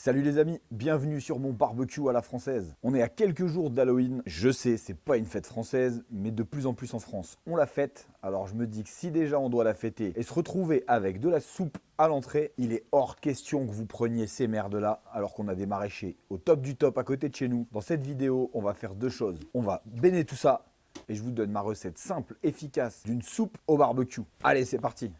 Salut les amis, bienvenue sur mon barbecue à la française. On est à quelques jours d'Halloween. Je sais, c'est pas une fête française, mais de plus en plus en France, on la fête. Alors je me dis que si déjà on doit la fêter et se retrouver avec de la soupe à l'entrée, il est hors de question que vous preniez ces merdes-là alors qu'on a des maraîchers au top du top à côté de chez nous. Dans cette vidéo, on va faire deux choses. On va béner tout ça et je vous donne ma recette simple, efficace d'une soupe au barbecue. Allez, c'est parti.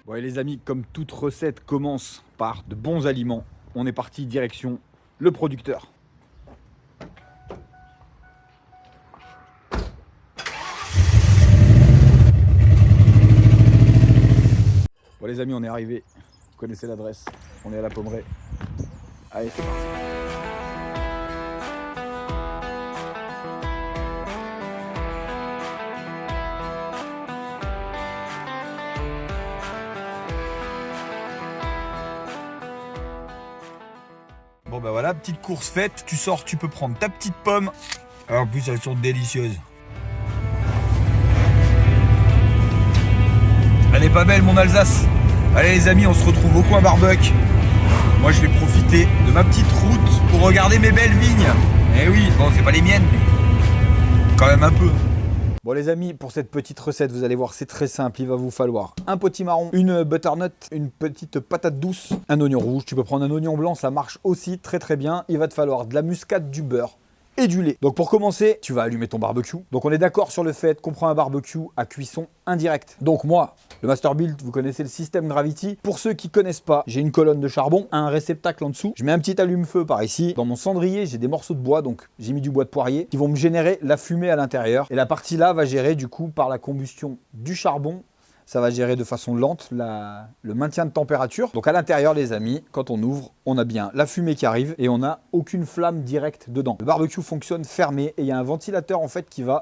Ouais les amis, comme toute recette commence par de bons aliments, on est parti direction le producteur. Bon les amis, on est arrivé, vous connaissez l'adresse, on est à la Pommeraye. Allez, c'est parti. Bon bah voilà, petite course faite, tu sors, tu peux prendre ta petite pomme. Alors, en plus elles sont délicieuses. Elle est pas belle mon Alsace. Allez les amis, on se retrouve au coin barbecue. Moi je vais profiter de ma petite route pour regarder mes belles vignes. Eh oui, bon c'est pas les miennes, mais quand même un peu. Bon les amis, pour cette petite recette, vous allez voir, c'est très simple. Il va vous falloir un potimarron, une butternut, une petite patate douce, un oignon rouge. Tu peux prendre un oignon blanc, ça marche aussi très très bien. Il va te falloir de la muscade, du beurre et du lait. Donc pour commencer, tu vas allumer ton barbecue. Donc on est d'accord sur le fait qu'on prend un barbecue à cuisson indirecte. Donc moi, le Masterbuilt, vous connaissez le système Gravity. Pour ceux qui connaissent pas, j'ai une colonne de charbon, un réceptacle en dessous. Je mets un petit allume-feu par ici. Dans mon cendrier, j'ai des morceaux de bois, donc j'ai mis du bois de poirier, qui vont me générer la fumée à l'intérieur. Et la partie là va gérer du coup par la combustion du charbon. Ça va gérer de façon lente le maintien de température. Donc à l'intérieur les amis, quand on ouvre, on a bien la fumée qui arrive et on n'a aucune flamme directe dedans. Le barbecue fonctionne fermé et il y a un ventilateur en fait qui va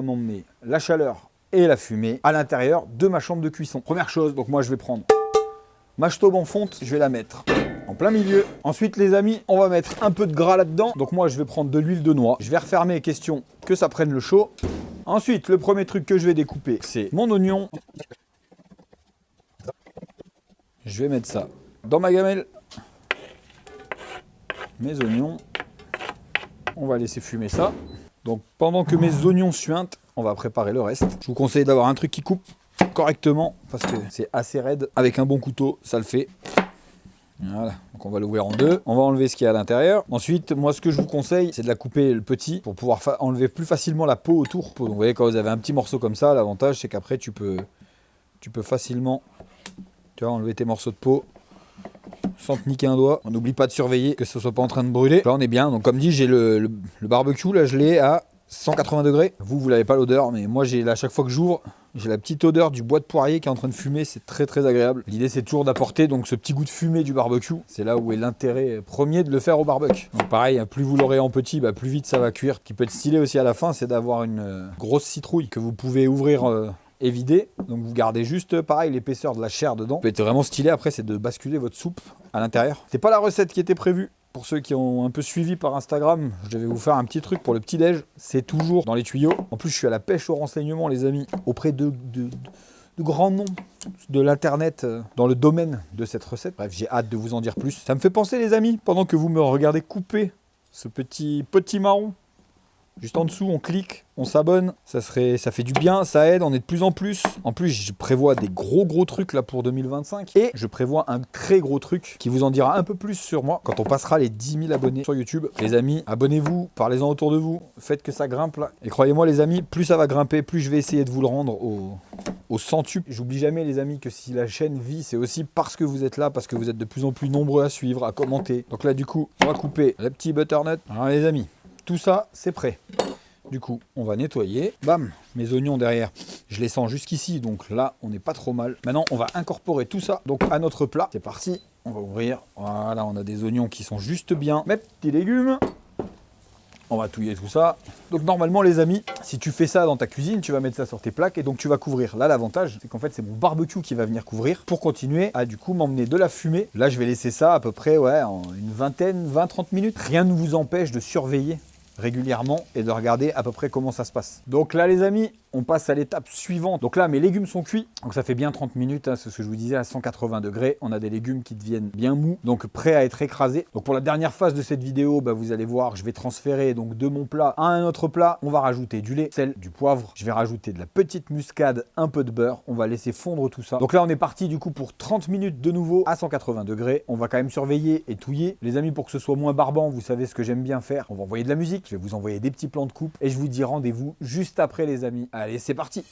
m'emmener la chaleur et la fumée à l'intérieur de ma chambre de cuisson. Première chose, donc moi je vais prendre ma staube en fonte, je vais la mettre en plein milieu. Ensuite les amis, on va mettre un peu de gras là-dedans. Donc moi je vais prendre de l'huile de noix. Je vais refermer, question que ça prenne le chaud. Ensuite, le premier truc que je vais découper, c'est mon oignon. Je vais mettre ça dans ma gamelle. Mes oignons. On va laisser fumer ça. Donc pendant que mes oignons suintent, on va préparer le reste. Je vous conseille d'avoir un truc qui coupe correctement parce que c'est assez raide. Avec un bon couteau, ça le fait. Voilà, donc on va l'ouvrir en deux. On va enlever ce qu'il y a à l'intérieur. Ensuite, moi ce que je vous conseille, c'est de la couper le petit pour pouvoir enlever plus facilement la peau autour. Donc vous voyez, quand vous avez un petit morceau comme ça, l'avantage c'est qu'après tu peux facilement enlever tes morceaux de peau sans te niquer un doigt. On n'oublie pas de surveiller que ce soit pas en train de brûler. Là on est bien. Donc comme dit, j'ai le barbecue, là je l'ai à 180 degrés. Vous l'avez pas l'odeur, mais moi j'ai là, à chaque fois que j'ouvre, j'ai la petite odeur du bois de poirier qui est en train de fumer, c'est très très agréable. L'idée c'est toujours d'apporter donc ce petit goût de fumée du barbecue. C'est là où est l'intérêt premier de le faire au barbecue. Donc pareil, plus vous l'aurez en petit, plus vite ça va cuire. Ce qui peut être stylé aussi à la fin, c'est d'avoir une grosse citrouille que vous pouvez ouvrir et vider. Donc vous gardez juste pareil l'épaisseur de la chair dedans. Ce qui peut être vraiment stylé après, c'est de basculer votre soupe à l'intérieur. C'est pas la recette qui était prévue. Pour ceux qui ont un peu suivi par Instagram, je devais vous faire un petit truc pour le petit-déj. C'est toujours dans les tuyaux. En plus, je suis à la pêche au renseignement, les amis, auprès de grands noms de l'internet dans le domaine de cette recette. Bref, j'ai hâte de vous en dire plus. Ça me fait penser, les amis, pendant que vous me regardez couper ce petit potimarron, juste en dessous, on clique, on s'abonne. Ça fait du bien, ça aide, on est de plus en plus. En plus, je prévois des gros trucs là pour 2025. Et je prévois un très gros truc qui vous en dira un peu plus sur moi quand on passera les 10 000 abonnés sur YouTube. Les amis, abonnez-vous, parlez-en autour de vous, faites que ça grimpe là. Et croyez-moi les amis, plus ça va grimper, plus je vais essayer de vous le rendre au centuple. J'oublie jamais les amis que si la chaîne vit, c'est aussi parce que vous êtes là, parce que vous êtes de plus en plus nombreux à suivre, à commenter. Donc là du coup, on va couper le petit butternut. Alors les amis, tout ça, c'est prêt. Du coup, on va nettoyer. Bam, mes oignons derrière, je les sens jusqu'ici, donc là, on n'est pas trop mal. Maintenant, on va incorporer tout ça donc à notre plat. C'est parti, on va ouvrir. Voilà, on a des oignons qui sont juste bien. Mes petits légumes. On va touiller tout ça. Donc normalement les amis, si tu fais ça dans ta cuisine, tu vas mettre ça sur tes plaques et donc tu vas couvrir. Là l'avantage, c'est qu'en fait c'est mon barbecue qui va venir couvrir pour continuer à du coup m'emmener de la fumée. Là je vais laisser ça à peu près en une vingtaine, 20-30 minutes. Rien ne vous empêche de surveiller régulièrement et de regarder à peu près comment ça se passe. Donc là les amis, on passe à l'étape suivante. Donc là, mes légumes sont cuits. Donc ça fait bien 30 minutes, hein, c'est ce que je vous disais, à 180 degrés. On a des légumes qui deviennent bien mous, donc prêts à être écrasés. Donc pour la dernière phase de cette vidéo, vous allez voir, je vais transférer donc de mon plat à un autre plat. On va rajouter du lait, sel, du poivre. Je vais rajouter de la petite muscade, un peu de beurre. On va laisser fondre tout ça. Donc là, on est parti du coup pour 30 minutes de nouveau à 180 degrés. On va quand même surveiller et touiller. Les amis, pour que ce soit moins barbant, vous savez ce que j'aime bien faire. On va envoyer de la musique. Je vais vous envoyer des petits plans de coupe et je vous dis rendez-vous juste après les amis. Allez, c'est parti.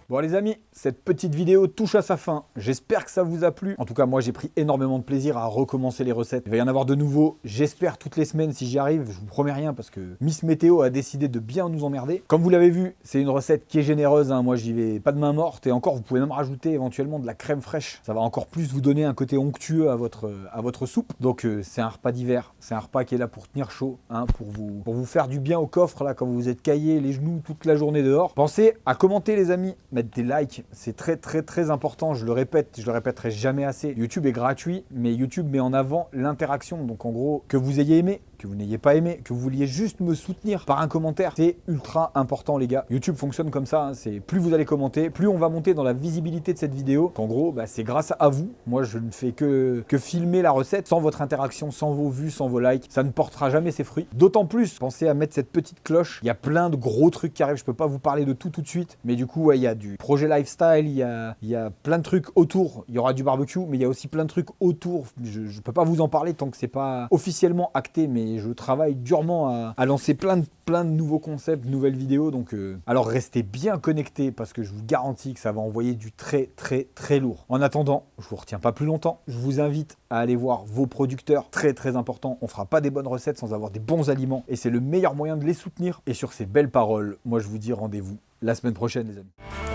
Bon les amis, cette petite vidéo touche à sa fin. J'espère que ça vous a plu. En tout cas, moi j'ai pris énormément de plaisir à recommencer les recettes. Il va y en avoir de nouveaux, j'espère toutes les semaines si j'y arrive. Je vous promets rien parce que Miss Météo a décidé de bien nous emmerder. Comme vous l'avez vu, c'est une recette qui est généreuse. Moi j'y vais pas de main morte. Et encore, vous pouvez même rajouter éventuellement de la crème fraîche. Ça va encore plus vous donner un côté onctueux à votre soupe. Donc c'est un repas d'hiver. C'est un repas qui est là pour tenir chaud, pour vous faire du bien au coffre là quand vous êtes caillé les genoux toute la journée dehors. Pensez à commenter les amis, mettre des likes, c'est très important, je le répète, je le répéterai jamais assez. YouTube est gratuit, mais YouTube met en avant l'interaction. Donc en gros, que vous ayez aimé, que vous n'ayez pas aimé, que vous vouliez juste me soutenir par un commentaire, c'est ultra important les gars. YouTube fonctionne comme ça, c'est plus vous allez commenter, plus on va monter dans la visibilité de cette vidéo. En gros, c'est grâce à vous. Moi, je ne fais que filmer la recette. Sans votre interaction, sans vos vues, sans vos likes, ça ne portera jamais ses fruits. D'autant plus, pensez à mettre cette petite cloche. Il y a plein de gros trucs qui arrivent. Je peux pas vous parler de tout de suite, mais du coup, il y a du projet lifestyle, il y a plein de trucs autour. Il y aura du barbecue, mais il y a aussi plein de trucs autour. Je peux pas vous en parler tant que c'est pas officiellement acté, mais je travaille durement à lancer plein de nouveaux concepts, de nouvelles vidéos. Donc, alors restez bien connectés parce que je vous garantis que ça va envoyer du très lourd. En attendant, je vous retiens pas plus longtemps. Je vous invite à aller voir vos producteurs. Très important. On fera pas des bonnes recettes sans avoir des bons aliments et c'est le meilleur moyen de les soutenir. Et sur ces belles paroles, moi je vous dis rendez-vous la semaine prochaine les amis.